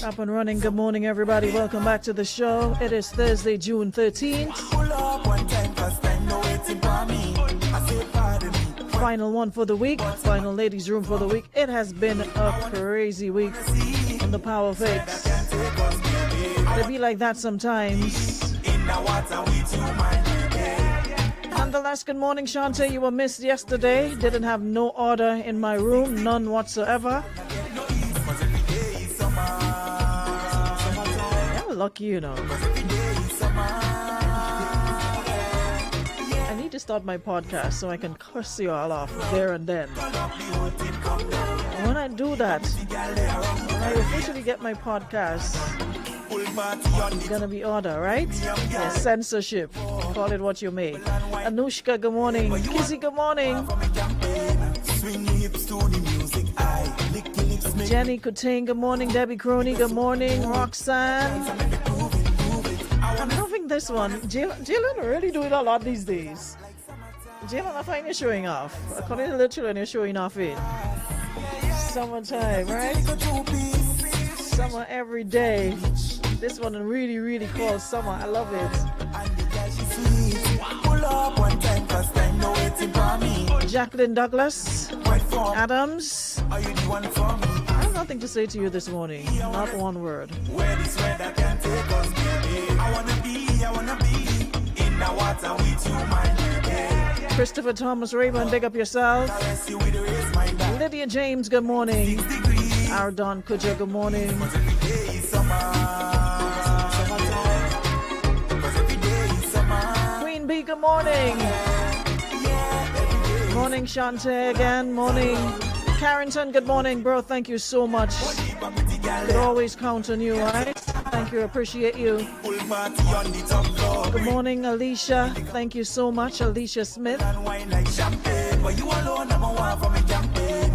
Up and running. Good morning, everybody. Welcome back to the show. It is Thursday, June 13th. Final one for the week. Final ladies' room for the week. It has been a crazy week on the Power Fix. It be like that sometimes. Nonetheless, good morning, Shante. You were missed yesterday. Didn't have no order in my room. None whatsoever. Lucky, you know. I need to start my podcast so I can curse you all off there and then. And when I do that, when I officially get my podcast, it's gonna be order, right? Yeah, censorship. Call it what you may. Anushka, good morning. Kizzy, good morning. Jenny Kuting, good morning. Debbie Crony, good morning. Roxanne. I'm loving this one. Jalen really doing a lot these days. Jalen, I find you showing off. According to the children, you're showing off in summertime, right? Summer every day. This one really, really called summer. I love it. Jacqueline Douglas Adams. I have nothing to say to you this morning. Not one word. Christopher Thomas Raymond, big up yourself. Lydia James, good morning. Our Don Kuja, good morning. Queen B, good morning. Morning, Shante again. Morning. Carrington, good morning, bro. Thank you so much. Could always count on you, right? Thank you. Appreciate you. Good morning, Alicia. Thank you so much, Alicia Smith.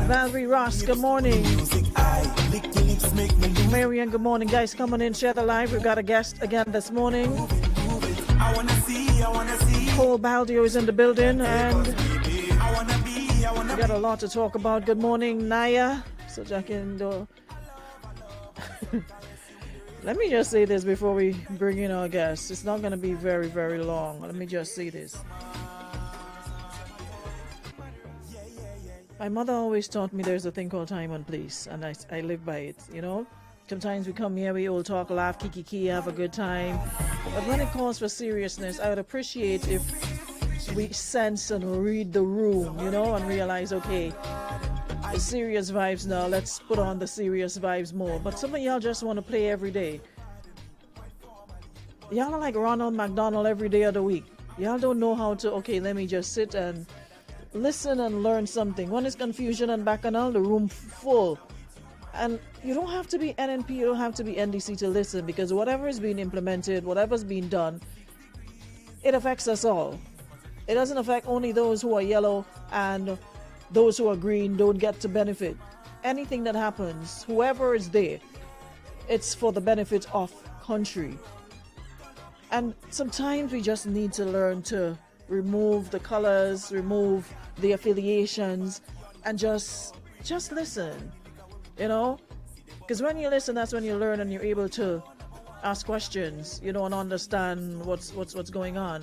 Valerie Ross, good morning. Marian, good morning. Guys, coming in, share the live. We've got a guest again this morning. Khole Baldeo is in the building, and we got a lot to talk about. Good morning, Naya. So Jack in the... Let me just say this before we bring in our guests. It's not going to be very, very long. Let me just say this. My mother always taught me there's a thing called time and place, and I live by it, you know. Sometimes we come here, we all talk, laugh, kiki, have a good time. But when it calls for seriousness, I would appreciate if we sense and read the room, you know, and realize, okay, the serious vibes now, let's put on the serious vibes more. But some of y'all just want to play every day. Y'all are like Ronald McDonald every day of the week. Y'all don't know how to, okay, let me just sit and listen and learn something. When it's confusion and bacchanal, the room full. And you don't have to be NNP, you don't have to be NDC to listen, because whatever is being implemented, whatever's being done, it affects us all. It doesn't affect only those who are yellow and those who are green don't get to benefit. Anything that happens, whoever is there, it's for the benefit of country. And sometimes we just need to learn to remove the colors, remove the affiliations, and just listen, you know? Because when you listen, that's when you learn and you're able to ask questions, you know, and understand what's going on.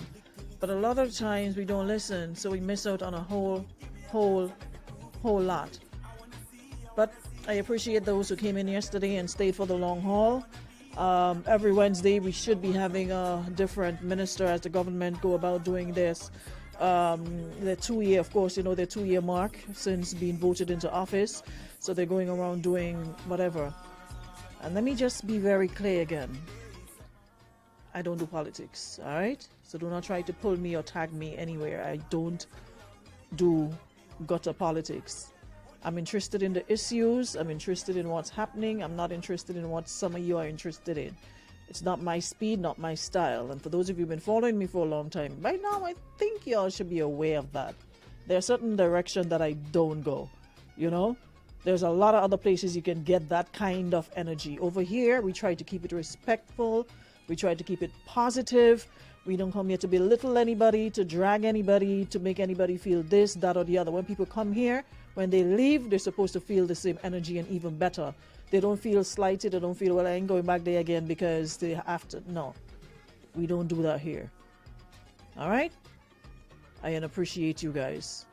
But a lot of times we don't listen, so we miss out on a whole lot. But I appreciate those who came in yesterday and stayed for the long haul. Every Wednesday we should be having a different minister as the government go about doing this. The 2-year, of course, you know, their 2-year mark since being voted into office. So they're going around doing whatever. And let me just be very clear again. I don't do politics, all right? So do not try to pull me or tag me anywhere. I don't do gutter politics. I'm interested in the issues. I'm interested in what's happening. I'm not interested in what some of you are interested in. It's not my speed, not my style. And for those of you who've been following me for a long time, by now I think y'all should be aware of that. There's certain direction that I don't go, you know? There's a lot of other places you can get that kind of energy. Over here, we try to keep it respectful. We try to keep it positive. We don't come here to belittle anybody, to drag anybody, to make anybody feel this, that, or the other. When people come here, when they leave, they're supposed to feel the same energy and even better. They don't feel slighted. They don't feel, well, I ain't going back there again because they have to. No, we don't do that here. All right? I appreciate you guys.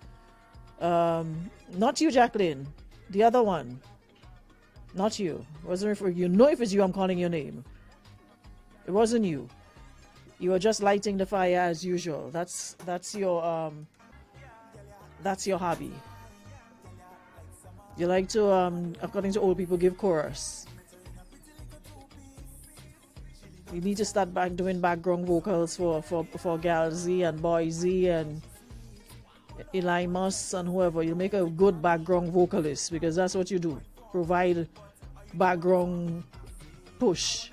Not you, Jacqueline. The other one. Not you. Wasn't for you. Know if it's you, I'm calling your name. It wasn't you. You were just lighting the fire as usual. That's your hobby. You like to according to old people, give chorus. You need to start back doing background vocals for Gal Z and Boy Z and Eli Mus and whoever. You make a good background vocalist because that's what you do. Provide background push.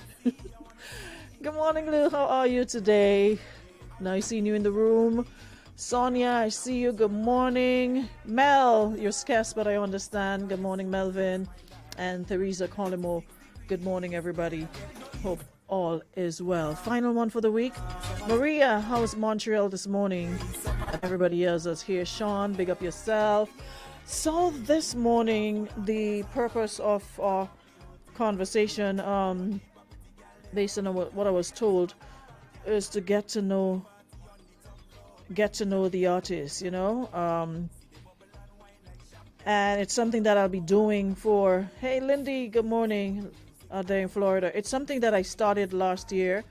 Good morning, Lil. How are you today? Nice seeing you in the room. Sonia, I see you. Good morning. Mel, you're scarce, but I understand. Good morning, Melvin. And Theresa Colimo. Good morning, everybody. Hope all is well. Final one for the week. Maria, how's Montreal this morning? And everybody else is here. Sean, big up yourself. So this morning, the purpose of our conversation, based on what I was told, is to get to know the artist, you know, and it's something that I'll be doing for, hey Lindy, good morning, out there in Florida. It's something that I started last year,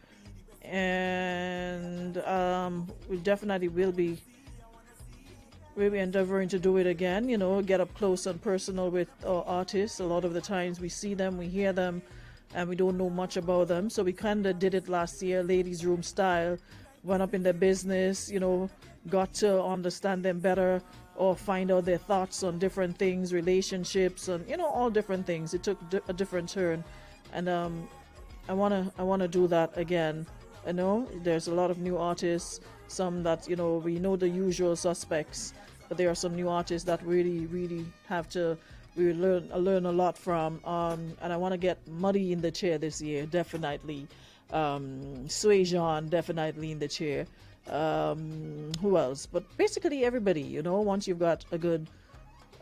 and we definitely will be endeavoring to do it again, you know, get up close and personal with our artists. A lot of the times we see them, we hear them, and we don't know much about them. So we kind of did it last year, ladies' room style, went up in their business, you know, got to understand them better or find out their thoughts on different things, relationships, and, you know, all different things. It took a different turn. And I wanna do that again. I know there's a lot of new artists, some that, you know, we know the usual suspects, but there are some new artists that really have to learn a lot from, and I want to get Muddy in the chair this year, definitely. Sway Jean, definitely in the chair. Who else? But basically everybody, you know, once you've got a good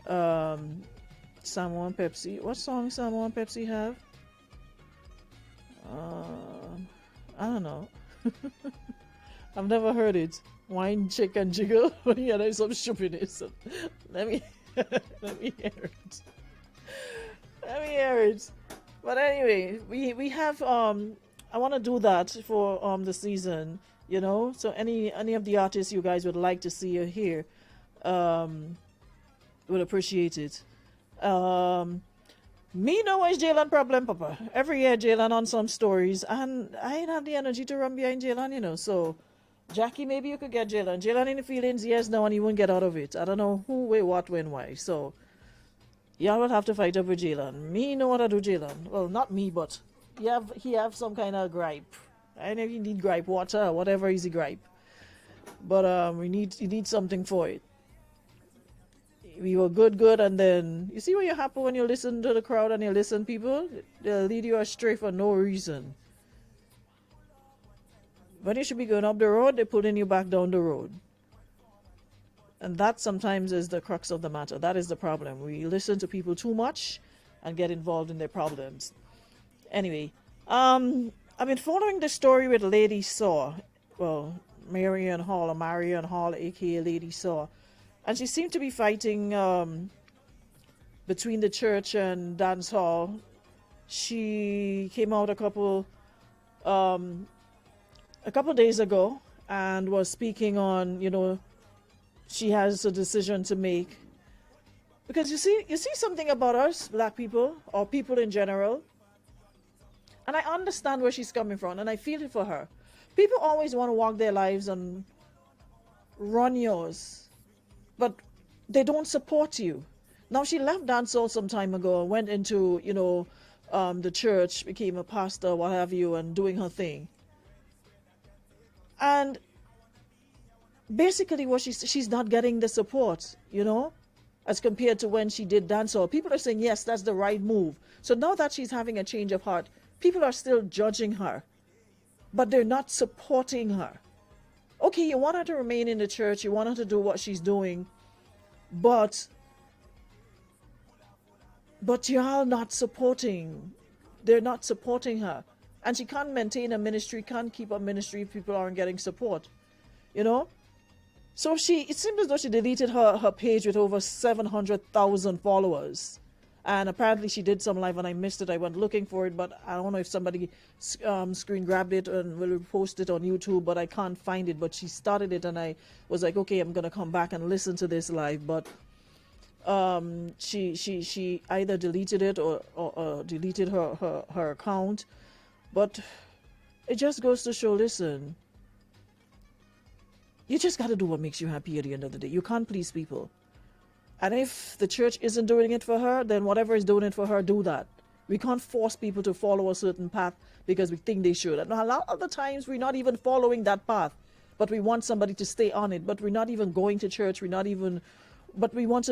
Samo and Pepsi. What song Samo and Pepsi have? I don't know. I've never heard it. Wine, chick, and jiggle. Yeah, there's some stupidness. Let me hear it. Let me hear it. But anyway, we have I want to do that for the season, you know. So any of the artists you guys would like to see or hear, would appreciate it. Me know it's Jalen problem, Papa. Every year Jalen on some stories, and I ain't have the energy to run behind Jalen, you know. So Jackie, maybe you could get Jalen. Jalen in the feelings, yes, no, and he won't get out of it. I don't know who, where, what, when, why. So y'all would have to fight up with Jalen. Me know what I do, Jalen. Well, not me, but he have some kind of gripe. I know he need gripe water, whatever is the gripe. But he need something for it. We were good, and then you see when you're happy when you listen to the crowd and you listen people, they'll lead you astray for no reason. When you should be going up the road, they're pulling you back down the road. And that sometimes is the crux of the matter. That is the problem. We listen to people too much and get involved in their problems. Anyway, I've been following the story with Lady Saw. Well, Marion Hall, aka Lady Saw. And she seemed to be fighting between the church and dance hall. She came out a couple days ago and was speaking on, you know, she has a decision to make. Because you see something about us, black people, or people in general, and I understand where she's coming from, and I feel it for her. People always want to walk their lives and run yours, but they don't support you. Now, she left dancehall some time ago and went into, you know, the church, became a pastor, what have you, and doing her thing. And basically what she's not getting the support, you know, as compared to when she did dancehall. People are saying, yes, that's the right move. So now that she's having a change of heart, people are still judging her, but they're not supporting her. Okay, you want her to remain in the church, you want her to do what she's doing, but but y'all not supporting. They're not supporting her. And she can't maintain a ministry, can't keep a ministry if people aren't getting support. You know? So it seems as though she deleted her page with over 700,000 followers. And apparently she did some live and I missed it. I went looking for it, but I don't know if somebody screen grabbed it and will post it on YouTube, but I can't find it. But she started it and I was like, okay, I'm going to come back and listen to this live. But she either deleted it or deleted her account. But it just goes to show, listen, you just got to do what makes you happy at the end of the day. You can't please people. And if the church isn't doing it for her, then whatever is doing it for her, do that. We can't force people to follow a certain path because we think they should. And a lot of the times we're not even following that path, but we want somebody to stay on it. But we're not even going to church. But we want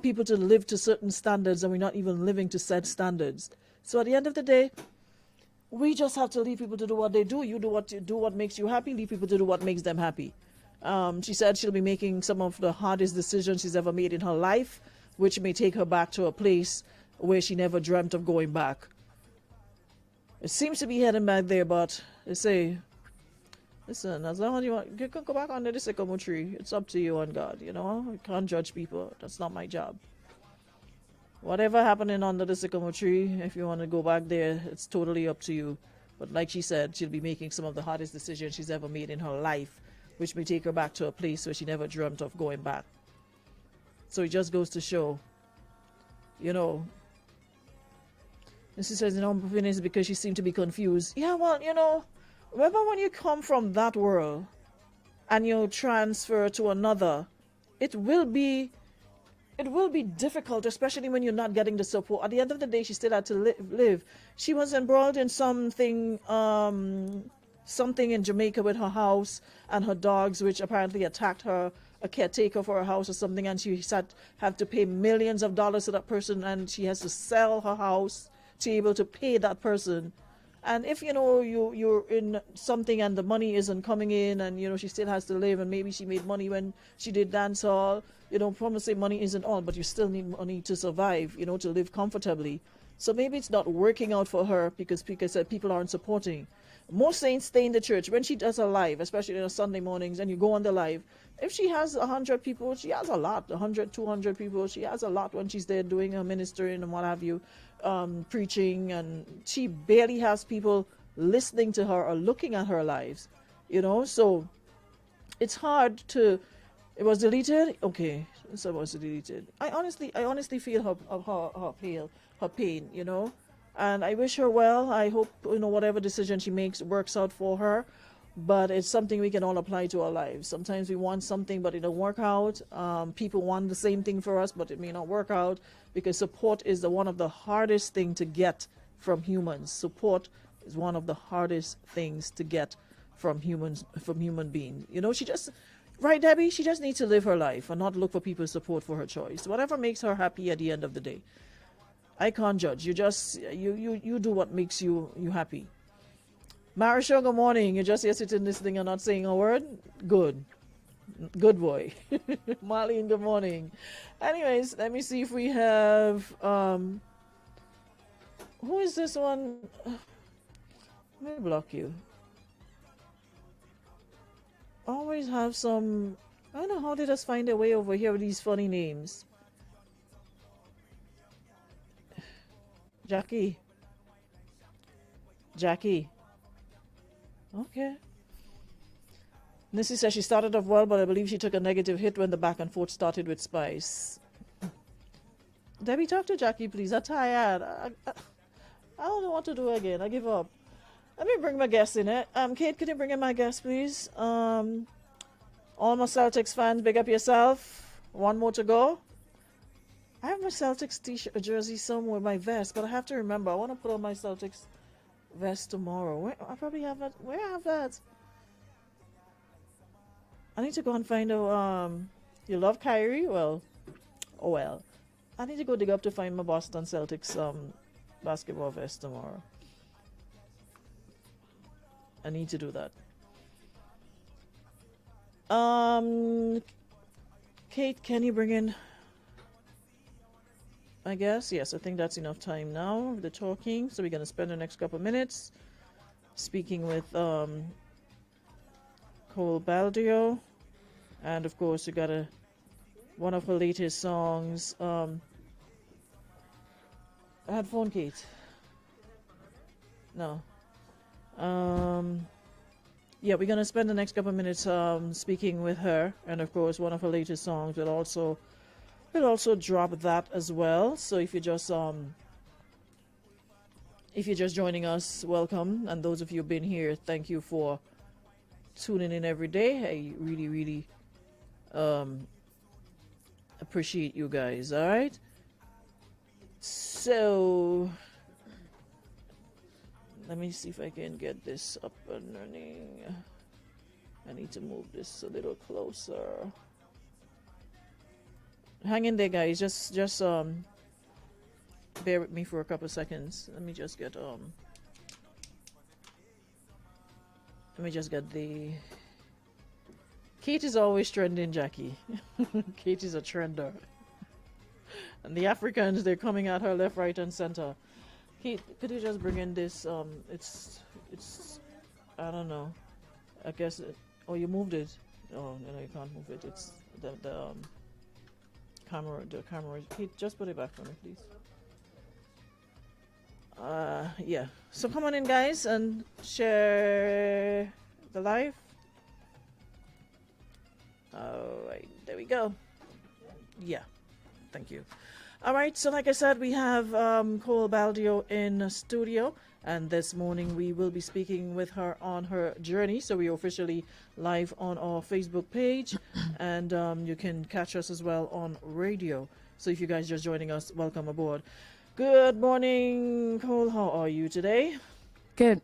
people to live to certain standards, and we're not even living to set standards. So at the end of the day, we just have to leave people to do what they do. You do what makes you happy. Leave people to do what makes them happy. She said she'll be making some of the hardest decisions she's ever made in her life, which may take her back to a place where she never dreamt of going back. It seems to be heading back there, but they say, listen, as long as you can go back under the sycamore tree, it's up to you and God, you know? I can't judge people. That's not my job. Whatever happening under the sycamore tree, if you want to go back there, it's totally up to you. But like she said, she'll be making some of the hardest decisions she's ever made in her life, which may take her back to a place where she never dreamt of going back. So it just goes to show, you know. And she says, my opinion is because she seemed to be confused. Yeah, well, remember when you come from that world and you transfer to another, it will be difficult, especially when you're not getting the support. At the end of the day, she still had to live. She was embroiled in something in Jamaica with her house and her dogs, which apparently attacked her, a caretaker for her house or something, and she had to pay millions of dollars to that person, and she has to sell her house to be able to pay that person. And if you're in something and the money isn't coming in, and she still has to live, and maybe she made money when she did dance hall, promise say money isn't all, but you still need money to survive, to live comfortably. So maybe it's not working out for her because people aren't supporting. Most saints stay in the church. When she does a live, especially on Sunday mornings, and you go on the live, if she has 100 people, she has a lot. 100, 200 people, she has a lot when she's there doing her ministering and what have you, preaching, and she barely has people listening to her or looking at her lives, so it's hard to. It was deleted. Okay, so it was deleted. I honestly feel her pain, and I wish her well. I hope whatever decision she makes works out for her. But it's something we can all apply to our lives. Sometimes we want something, but it don't work out. People want the same thing for us, but it may not work out because support is one of the hardest thing to get from humans. Support is one of the hardest things to get from human beings. She just. Right, Debbie? She just needs to live her life and not look for people's support for her choice. Whatever makes her happy at the end of the day. I can't judge. You just you do what makes you happy. Marisha, good morning. You're just here sitting listening and not saying a word? Good. Good boy. Marlene, good morning. Anyways, let me see if we have who is this one? Let me block you. Always have some. I don't know how they just find their way over here with these funny names. Jackie. Okay. Nissy says she started off well, but I believe she took a negative hit when the back and forth started with Spice. Debbie, talk to Jackie, please. I'm tired. I don't know what to do again. I give up. Let me bring my guest in it. Kate, can you bring in my guest, please? All my Celtics fans, big up yourself. One more to go. I have my Celtics t-shirt, jersey somewhere, my vest, but I have to remember. I want to put on my Celtics vest tomorrow. I probably have that. Where I have that? I need to go and find out. You love Kyrie? Well, oh well. I need to go dig up to find my Boston Celtics basketball vest tomorrow. I need to do that. Kate, can you bring in? I guess. Yes, I think that's enough time now, the talking. So we're going to spend the next couple of minutes speaking with Khole Baldeo. And of course, you got one of her latest songs. Headphone, Kate? No. Yeah, we're going to spend the next couple of minutes speaking with her. And of course, one of her latest songs will also drop that as well. So if you're just joining us, welcome. And those of you who've been here, thank you for tuning in every day. I really, really appreciate you guys. All right. So let me see if I can get this up and running. I need to move this a little closer. Hang in there, guys. Just bear with me for a couple of seconds. Let me just get the. Kate is always trending, Jackie. Kate is a trender, and the Africans, they're coming at her left, right, and center. Kate, could you just bring in this? It's I don't know. I guess. Oh, you moved it. Oh no, you can't move it. It's the camera. The camera. Kate, just put it back for me, please. Yeah. So come on in, guys, and share the live. All right, there we go. Yeah, thank you. All right, so like I said, we have Khole Baldeo in the studio, and this morning we will be speaking with her on her journey. So we are officially live on our Facebook page, and you can catch us as well on radio. So if you guys just joining us, welcome aboard. Good morning, Khole. How are you today? Good.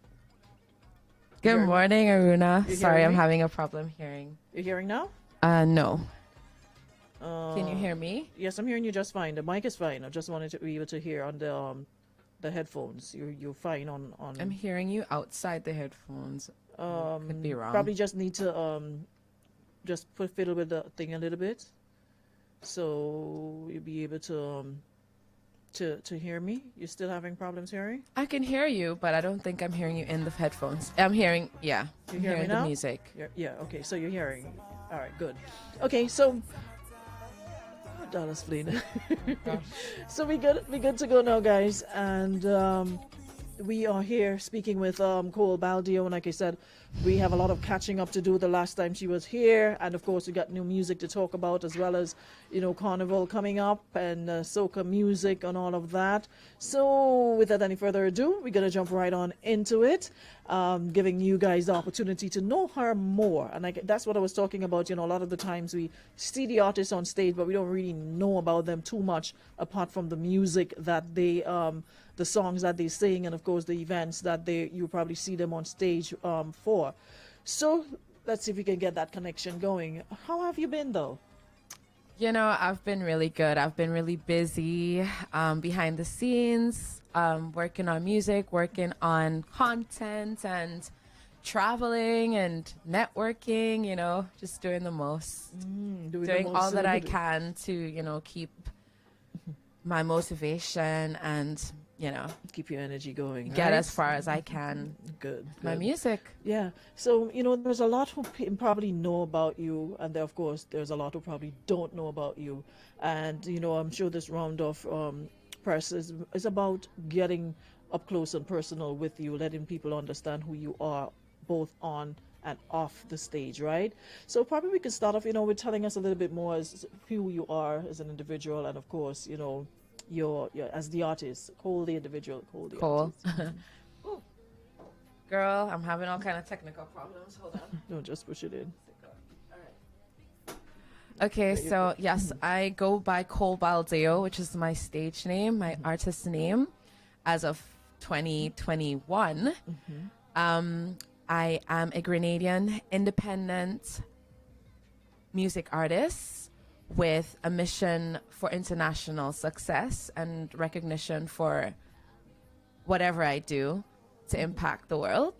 Good morning, Aruna. Sorry, I'm me? having a problem hearing. You're hearing now? No. Can you hear me? Yes, I'm hearing you just fine. The mic is fine. I just wanted to be able to hear on the headphones. You're fine on. I'm hearing you outside the headphones. Could be wrong. Probably just need to just fiddle with the thing a little bit, so you'll be able to hear me. You're still having problems hearing? I can hear you, but I don't think I'm hearing you in the headphones. I'm hearing, yeah. You hear me now? The music. Yeah. Okay. So you're hearing. All right. Good. Okay. So. Dallas Flynn. So we good to go now, guys, and we are here speaking with Khole Baldeo, and like I said, we have a lot of catching up to do the last time she was here, and of course we got new music to talk about, as well as Carnival coming up and soca music and all of that. So without any further ado, we're gonna jump right on into it, giving you guys the opportunity to know her more. And that's what I was talking about. A lot of the times we see the artists on stage, but we don't really know about them too much apart from the music that they the songs that they sing, and of course the events that you probably see them on stage for. So let's see if we can get that connection going. How have you been, though? I've been really good. I've been really busy behind the scenes, working on music, working on content, and traveling and networking, just doing the most. Doing all that I can to, keep my motivation and, keep your energy going. Get as far as I can. Good. My music. Yeah. So, there's a lot who probably know about you, and of course, there's a lot who probably don't know about you. And, I'm sure this round of press is about getting up close and personal with you, letting people understand who you are, both on and off the stage, right? So probably we can start off, with telling us a little bit more as who you are as an individual, and of course, you're as the artist, Khole the individual, Khole the artist. Girl, I'm having all kind of technical problems. Hold on. No, just push it in. Okay, so yes, I go by Khole Baldeo, which is my stage name, my artist name, as of 2021. I am a Grenadian independent music artist with a mission for international success and recognition for whatever I do to impact the world.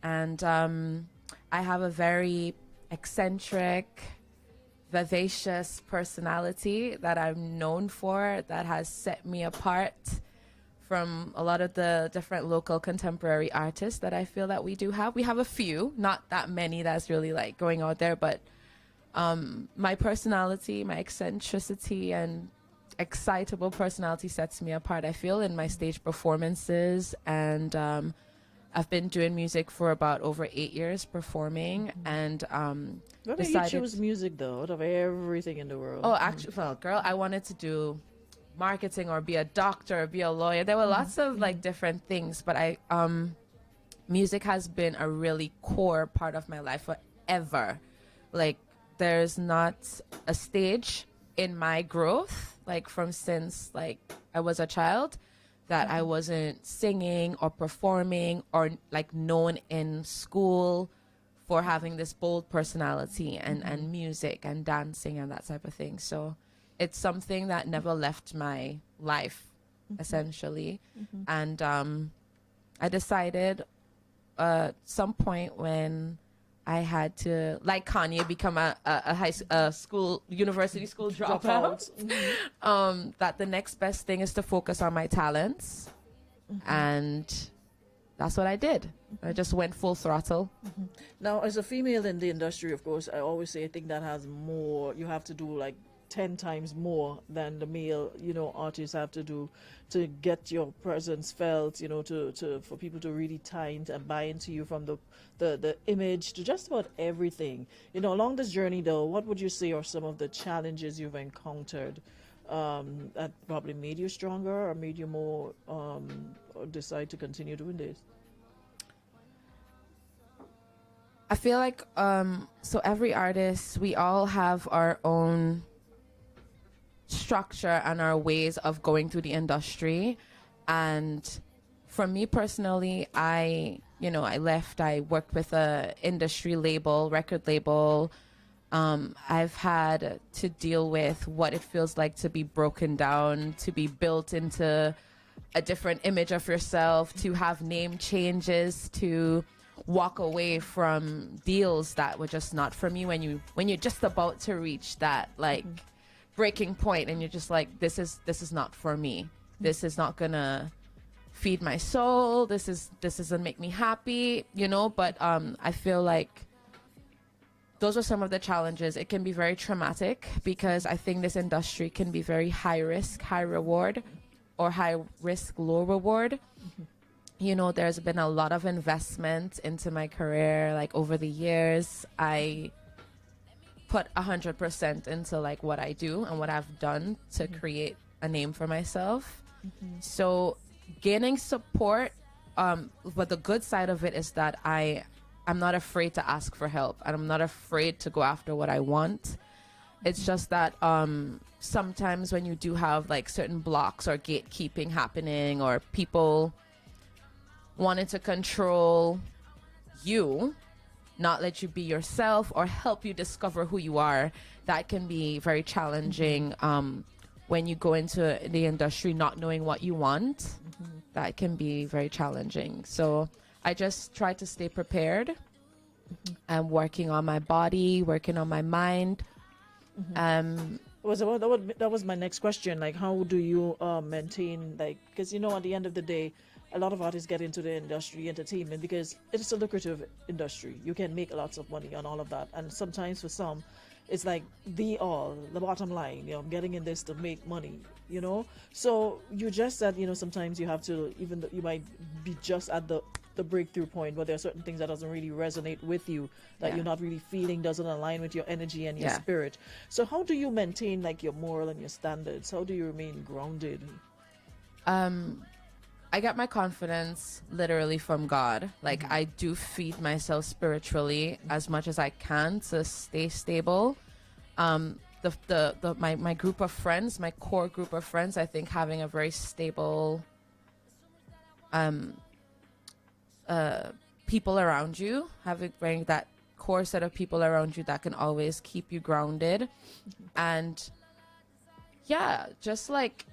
And I have a very eccentric, vivacious personality that I'm known for, that has set me apart from a lot of the different local contemporary artists that I feel that we do have. We have a few, not that many that's really like going out there, but my personality, my eccentricity and excitable personality sets me apart, I feel, in my stage performances. And I've been doing music for about over 8 years performing. And What made you choose music though, out of everything in the world? Oh, actually, well, girl, I wanted to do marketing or be a doctor or be a lawyer. There were lots of like different things, but music has been a really core part of my life forever. Like, there's not a stage in my growth, like from since like I was a child, that I wasn't singing or performing or like known in school for having this bold personality and music and dancing and that type of thing. So it's something that never left my life, essentially. And I decided some point when I had to, like Kanye, become a university school dropout. That the next best thing is to focus on my talents, and that's what I did. I just went full throttle. Now, as a female in the industry, of course, I always say I think that has more. You have to do like 10 times more than the male, artists have to do to get your presence felt, to for people to really tie into and buy into you, from the image to just about everything. Along this journey though, what would you say are some of the challenges you've encountered that probably made you stronger or made you more or decide to continue doing this? I feel like so every artist, we all have our own structure and our ways of going through the industry. And for me personally, I left, I worked with a industry label, record label. I've had to deal with what it feels like to be broken down, to be built into a different image of yourself, to have name changes, to walk away from deals that were just not from you when you're just about to reach that breaking point, and you're just like, this is not for me. This is not gonna feed my soul. This doesn't make me happy, but I feel like those are some of the challenges. It can be very traumatic because I think this industry can be very high risk, high reward, or high risk, low reward. There's been a lot of investment into my career. Like, over the years, I put 100% into like what I do and what I've done to create a name for myself. So gaining support, but the good side of it is that I'm not afraid to ask for help, and I'm not afraid to go after what I want. It's just that sometimes when you do have like certain blocks or gatekeeping happening, or people wanting to control you, not let you be yourself or help you discover who you are, that can be very challenging. When you go into the industry not knowing what you want, that can be very challenging. So I just try to stay prepared. I'm working on my body, working on my mind. That was my next question. Like, how do you maintain, like, because at the end of the day, a lot of artists get into the industry, entertainment, because it's a lucrative industry. You can make lots of money on all of that. And sometimes for some, it's like the bottom line, I'm getting in this to make money, So you just said, sometimes you have to, even though you might be just at the breakthrough point, but there are certain things that doesn't really resonate with you, that you're not really feeling, doesn't align with your energy and your spirit. So how do you maintain like your moral and your standards? How do you remain grounded? I get my confidence literally from God. Like, I do feed myself spiritually as much as I can to stay stable. My group of friends, my core group of friends, I think having a very stable people around you, having that core set of people around you that can always keep you grounded. And just like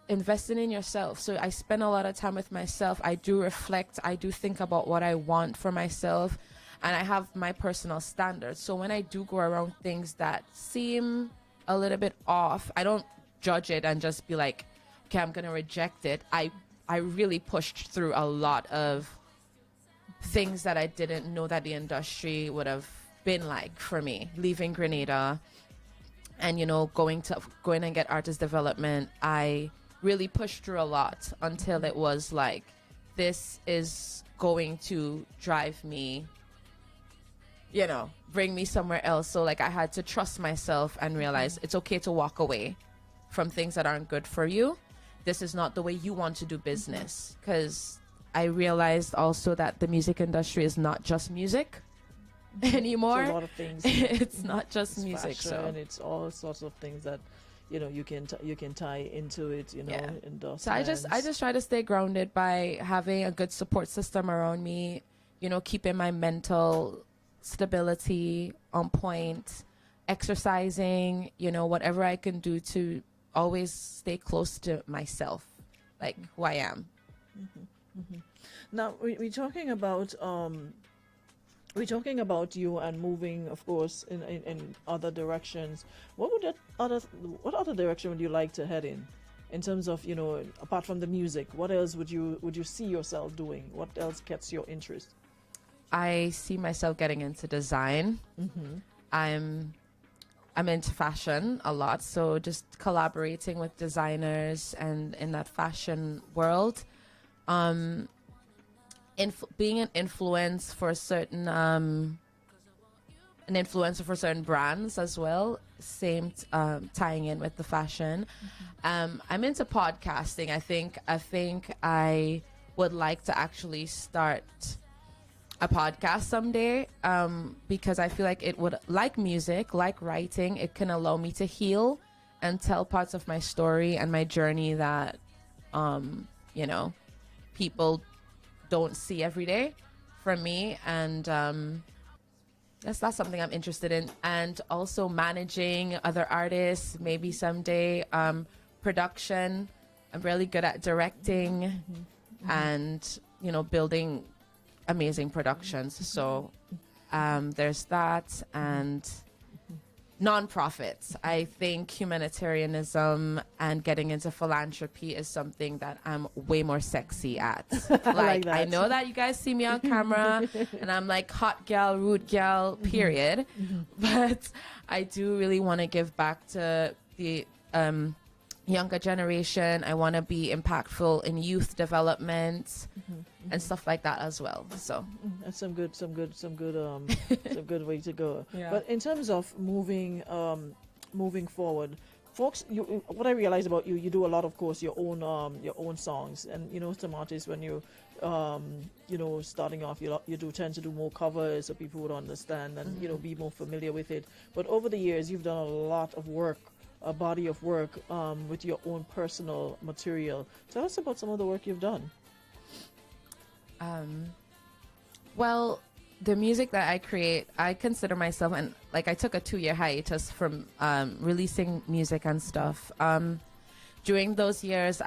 investing in yourself. So I spend a lot of time with myself. I do reflect. I do think about what I want for myself. and I have my personal standards. So when I do go around things that seem a little bit off, I don't judge it and just be like, okay, I'm gonna reject it. I really pushed through a lot of things that I didn't know that the industry would have been like for me. Leaving Grenada and, you know, going and get artist development, I really pushed through a lot until it was like, this is going to drive me, you know, bring me somewhere else. So like I had to trust myself and realize it's okay to walk away from things that aren't good for you. This is not the way you want to do business. Because I realized also that the music industry is not just music anymore. It's a lot of things. It's not just It's music. fashion, So it's all sorts of things that, you know, you can tie into it, you know. Yeah. Endorsements. So I just try to stay grounded by having a good support system around me, you know, keeping my mental stability on point, exercising, you know, whatever I can do to always stay close to myself, like who I am. Now we're talking about you and moving, of course, in other directions. What other direction would you like to head in terms of, you know, apart from the music? What else would you see yourself doing? What else gets your interest? I see myself getting into design. I'm into fashion a lot, so just collaborating with designers and in that fashion world. Being an influence for certain an influencer for certain brands as well, same tying in with the fashion. I'm into podcasting. I think I would like to actually start a podcast someday, because I feel like it would, like music, like writing, it can allow me to heal and tell parts of my story and my journey that you know, people don't see every day from me. And that's something I'm interested in. And also managing other artists, maybe someday. Production, I'm really good at directing and, you know, building amazing productions. So there's that. And nonprofits. I think humanitarianism and getting into philanthropy is something that I'm way more sexy at. Like I know that you guys see me on camera and I'm like hot gal, rude gal, period. But I do really want to give back to the younger generation. I want to be impactful in youth development and stuff like that as well. So that's some good some good way to go. Yeah. But in terms of moving forward, folks, what I realize about you, you do a lot, of course, your own songs, and you know, some artists, when you you know, starting off, you do tend to do more covers so people would understand and you know, be more familiar with it. But over the years, you've done a lot of work, a body of work with your own personal material. Tell us about some of the work you've done. Well, the music that I create, I consider myself, and like I took a 2-year hiatus from releasing music and stuff. During those years,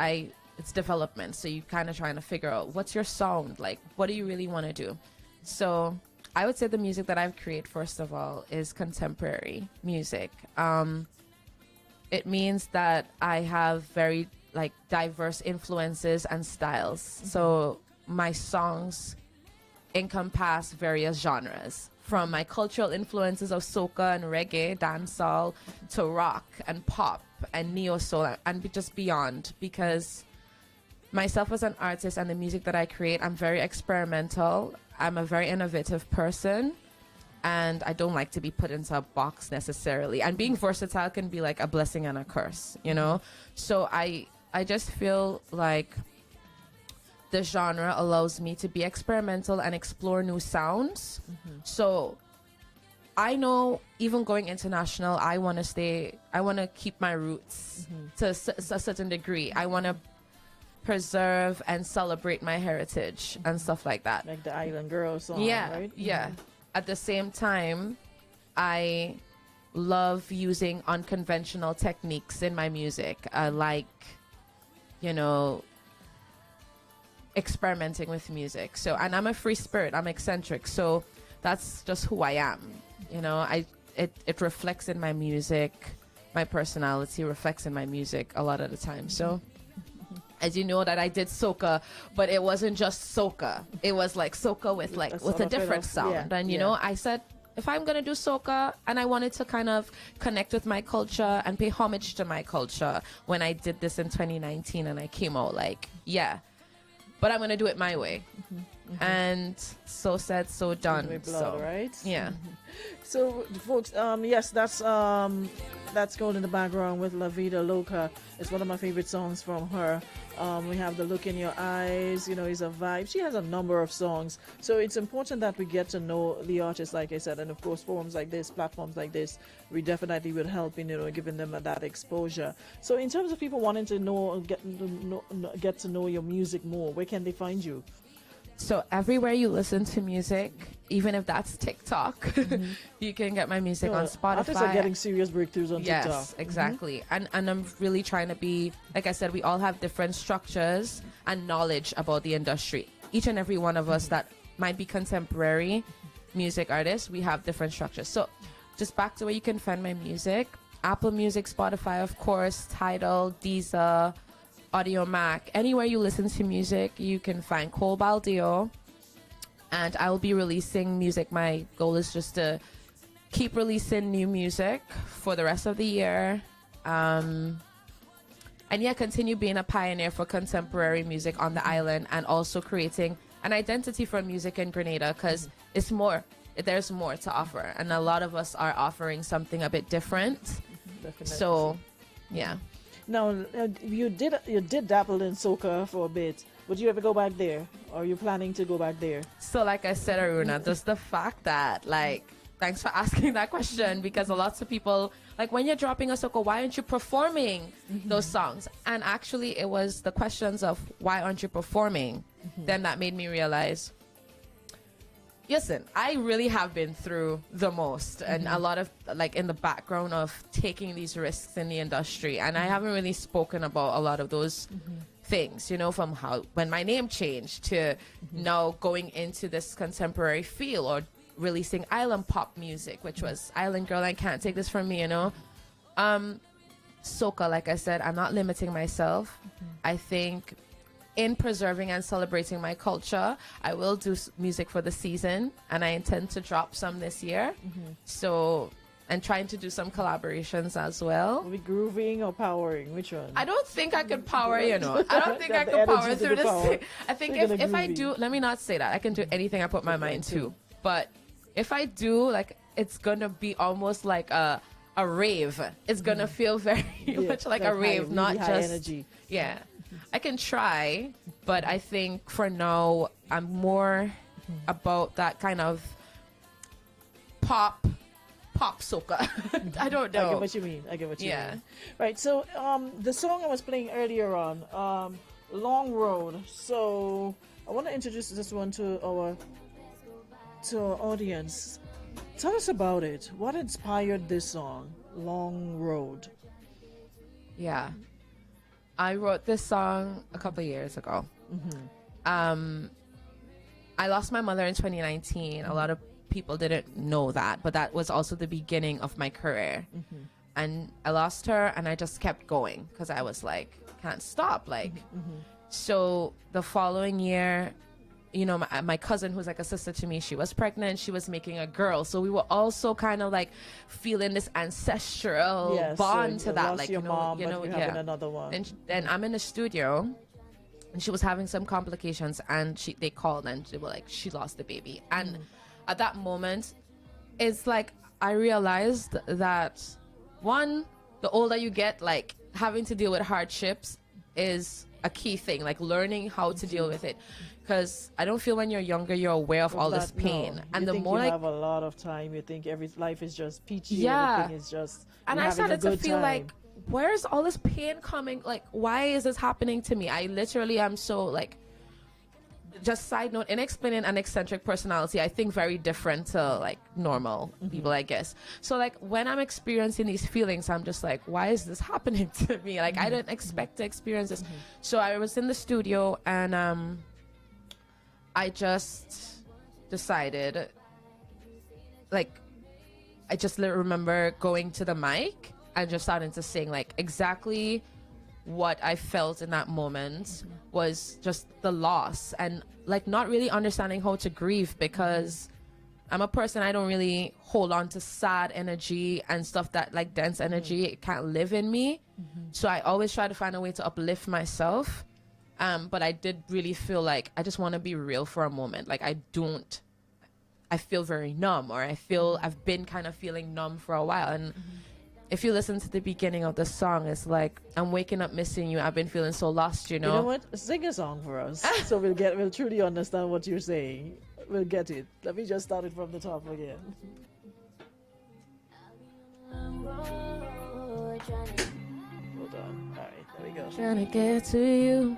it's development. So you kind of trying to figure out what's your sound, like what do you really want to do? So I would say the music that I've created, first of all, is contemporary music. It means that I have very like diverse influences and styles. So my songs encompass various genres, from my cultural influences of soca and reggae, dancehall, to rock and pop and neo soul and just beyond. Because myself as an artist and the music that I create, I'm very experimental. I'm a very innovative person. And I don't like to be put into a box necessarily. And being versatile can be like a blessing and a curse, you know? So I just feel like the genre allows me to be experimental and explore new sounds. So I know even going international, I want to keep my roots to a certain degree. I want to preserve and celebrate my heritage and stuff like that. Like the Island Girl song, right? Yeah. At the same time, I love using unconventional techniques in my music. I like, you know, experimenting with music. So, and I'm a free spirit. I'm eccentric. So that's just who I am. You know, it reflects in my music. My personality reflects in my music a lot of the time. So, as you know, that I did soca, but it wasn't just soca. It was like soca with a different sound. And you know, I said, if I'm gonna do soca, and I wanted to kind of connect with my culture and pay homage to my culture when I did this in 2019, and I came out like, yeah, but I'm gonna do it my way. And so said, so done. With blood, so right? yeah. So, folks, yes, that's going in the background with La Vida Loca. It's one of my favorite songs from her. We have The Look in Your Eyes, you know, is a vibe. She has a number of songs. So it's important that we get to know the artist, like I said, and of course, forums like this, platforms like this, we definitely will help in, you know, giving them that exposure. So in terms of people wanting to get to know your music more, where can they find you? So everywhere you listen to music, even if that's TikTok, you can get my music on Spotify. Artists are getting serious breakthroughs on TikTok. Yes, exactly. And I'm really trying to be, like I said, we all have different structures and knowledge about the industry. Each and every one of us that might be contemporary music artists, we have different structures. So just back to where you can find my music. Apple Music, Spotify, of course, Tidal, Deezer, Audio Mac, anywhere you listen to music, you can find Khole Baldeo, and I will be releasing music. My goal is just to keep releasing new music for the rest of the year, and yeah, continue being a pioneer for contemporary music on the island, and also creating an identity for music in Grenada, because there's more to offer, and a lot of us are offering something a bit different. Definitely. So yeah. Now, you did dabble in soca for a bit. Would you ever go back there? Or are you planning to go back there? So like I said, Aruna, just the fact that, like, thanks for asking that question, because a lot of people, like, when you're dropping a soca, why aren't you performing those songs? And actually, it was the questions of why aren't you performing? Then that made me realize, listen, I really have been through the most, and a lot of, like, in the background of taking these risks in the industry, and I haven't really spoken about a lot of those things, you know, from when my name changed to now going into this contemporary feel, or releasing island pop music, which was Island Girl, I Can't Take This From Me, you know. Soca, like I said, I'm not limiting myself. I think in preserving and celebrating my culture, I will do music for the season, and I intend to drop some this year. So, and trying to do some collaborations as well. Will be grooving or powering? Which one? I don't think I could power, you know. I don't think I could power through this. I think if I do, let me not say that. I can do anything I put my mind to. But if I do, like, it's gonna be almost like a rave. It's gonna feel very much like a rave, really not high just energy. Yeah. I can try, but I think for now I'm more about that kind of pop soca. I don't know. I get what you mean. Yeah. mean. Right. So, the song I was playing earlier on, Long Road. So, I want to introduce this one to our audience. Tell us about it. What inspired this song, Long Road? Yeah. I wrote this song a couple of years ago. I lost my mother in 2019. A lot of people didn't know that, but that was also the beginning of my career. And I lost her, and I just kept going because I was like, can't stop. Like, so the following year, you know, my cousin, who's like a sister to me, she was pregnant. She was making a girl. So we were also kind of like feeling this ancestral bond to that. Like, your mom, but you're having another one. And then I'm in the studio, and she was having some complications, and they called, and they were like, she lost the baby. And at that moment, it's like I realized that, one, the older you get, like, having to deal with hardships is a key thing, like learning how to deal with it. Because I don't feel when you're younger you're aware of all this pain, and the more, you like, have a lot of time, you think life is just peachy. Yeah. Everything is just. And I started to feel like, where is all this pain coming? Like, why is this happening to me? I literally am so, like, just side note, in explaining an eccentric personality, I think very different to, like, normal people, I guess. So, like, when I'm experiencing these feelings, I'm just like, why is this happening to me? Like, I didn't expect to experience this. So I was in the studio, and I just decided like, I just remember going to the mic and just starting to sing, like, exactly what I felt in that moment was just the loss, and like not really understanding how to grieve, because I'm a person, I don't really hold on to sad energy and stuff that like dense energy, it can't live in me. So I always try to find a way to uplift myself. But I did really feel like I just want to be real for a moment. Like I feel very numb, or I've been kind of feeling numb for a while. And if you listen to the beginning of the song, it's like, I'm waking up missing you. I've been feeling so lost, you know? You know what? Sing a song for us so we'll truly understand what you're saying. We'll get it. Let me just start it from the top again. Hold on. All right, there we go. Trying to get to you.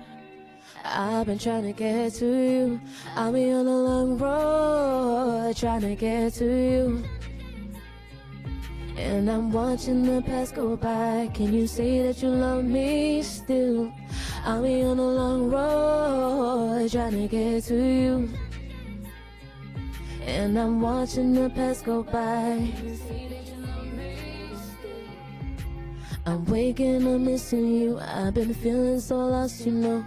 I've been trying to get to you. I'll be on a long road trying to get to you. And I'm watching the past go by. Can you say that you love me still? I'll be on a long road trying to get to you. And I'm watching the past go by. I'm waking up missing you. I've been feeling so lost, you know.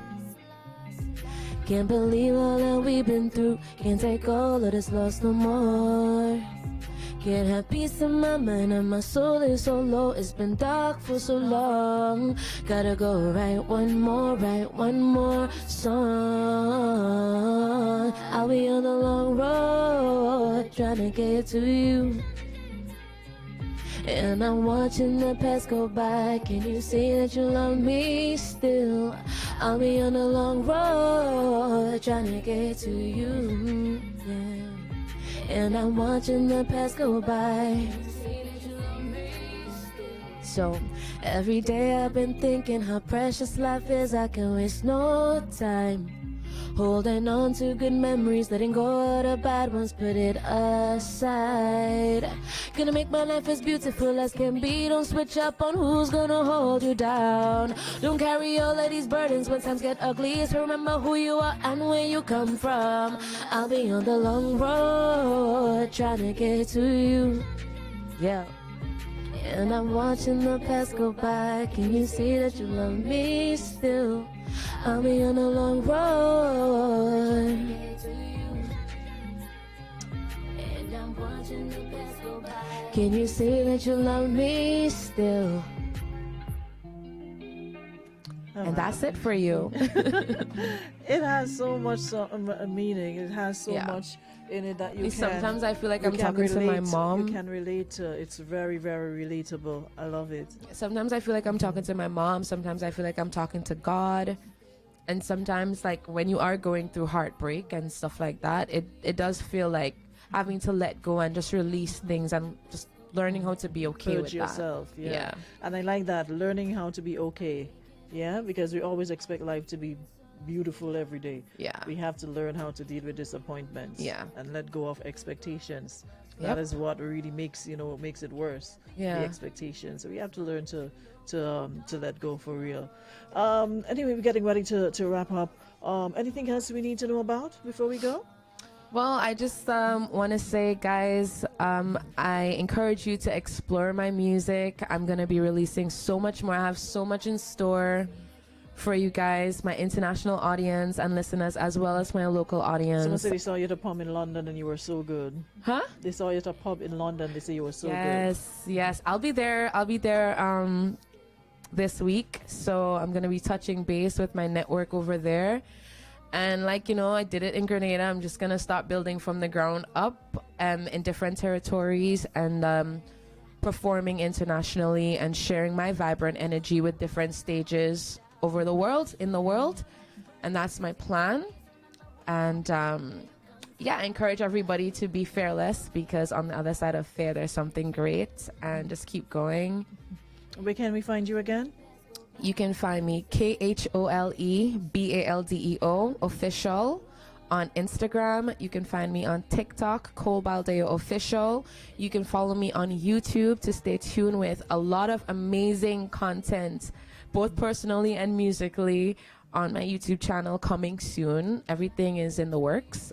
Can't believe all that we've been through. Can't take all of this loss no more. Can't have peace in my mind and my soul is so low. It's been dark for so long. Gotta go write one more song. I'll be on the long road trying to get to you. And I'm watching the past go by. Can you say that you love me still? I'll be on a long road trying to get to you. Yeah. And I'm watching the past go by. So every day I've been thinking how precious life is. I can waste no time holding on to good memories, letting go of the bad ones, put it aside. Gonna make my life as beautiful as can be. Don't switch up on who's gonna hold you down. Don't carry all of these burdens when times get ugly. So remember who you are and where you come from. I'll be on the long road trying to get to you. Yeah. And I'm watching the past go by. Can you see that you love me still? I'll be on a long road. Can you see that you love me still? And that's it for you. It has so much meaning. It has so much in it that you Sometimes I feel like I'm talking to my mom. You can relate to. It's very, very relatable. I love it. Sometimes I feel like I'm talking to my mom. Sometimes I feel like I'm talking to God. And sometimes, like, when you are going through heartbreak and stuff like that, it does feel like having to let go and just release things and just learning how to be okay with yourself. that. Yeah. And I like that, learning how to be okay. Yeah, because we always expect life to be beautiful every day. Yeah. We have to learn how to deal with disappointments. Yeah. And let go of expectations. Yep. That is what really makes it worse. Yeah. The expectations. So we have to learn to let go for real. Anyway, we're getting ready to wrap up. Anything else we need to know about before we go? Well, I just want to say, guys, I encourage you to explore my music. I'm going to be releasing so much more. I have so much in store for you guys, my international audience and listeners, as well as my local audience. Someone said they saw you at a pub in London and you were so good. Huh? They saw you at a pub in London. They say you were so good. Yes. I'll be there this week. So I'm going to be touching base with my network over there. And I did it in Grenada. I'm just going to start building from the ground up in different territories and performing internationally and sharing my vibrant energy with different stages over the world, in the world. And that's my plan. And I encourage everybody to be fearless, because on the other side of fear, there's something great, and just keep going. Where can we find you again? You can find me Khole Baldeo official on Instagram. You can find me on TikTok, Khole Baldeo official. You can follow me on YouTube to stay tuned with a lot of amazing content, both personally and musically, on my YouTube channel coming soon. Everything is in the works.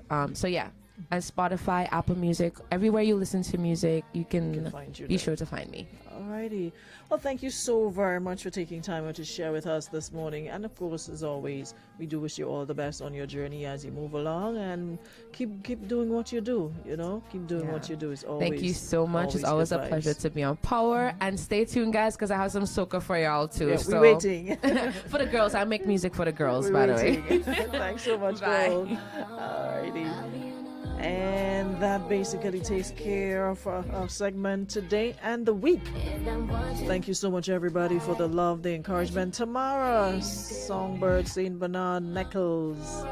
and Spotify, Apple Music, everywhere you listen to music, you can find you be there. sure to find me. Alrighty. Well, thank you so very much for taking time out to share with us this morning. And of course, as always, we do wish you all the best on your journey as you move along, and keep doing what you do. You know, keep doing what you do. Is always. Thank you so much. It's always good a pleasure vibes. to be on Power. And stay tuned, guys, because I have some soca for y'all too. Yeah, so we're waiting. for the girls, I make music for the girls, We're by the way. waiting. Thanks so much, Bye. Khole. Alrighty. And that basically takes care of our segment today and the week. Thank you so much, everybody, for the love, the encouragement. Tamara, Songbird, St. Bernard, Neckles,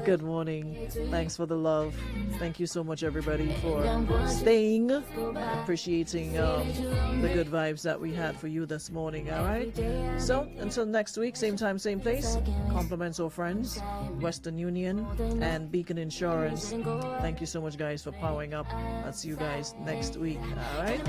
good morning. Thanks for the love. Thank you so much, everybody, for staying, appreciating the good vibes that we had for you this morning. All right. So until next week, same time, same place. Compliments or friends, Western Union and Beacon Insurance. Thank you so much, guys, for powering up. I'll see you guys next week. All right.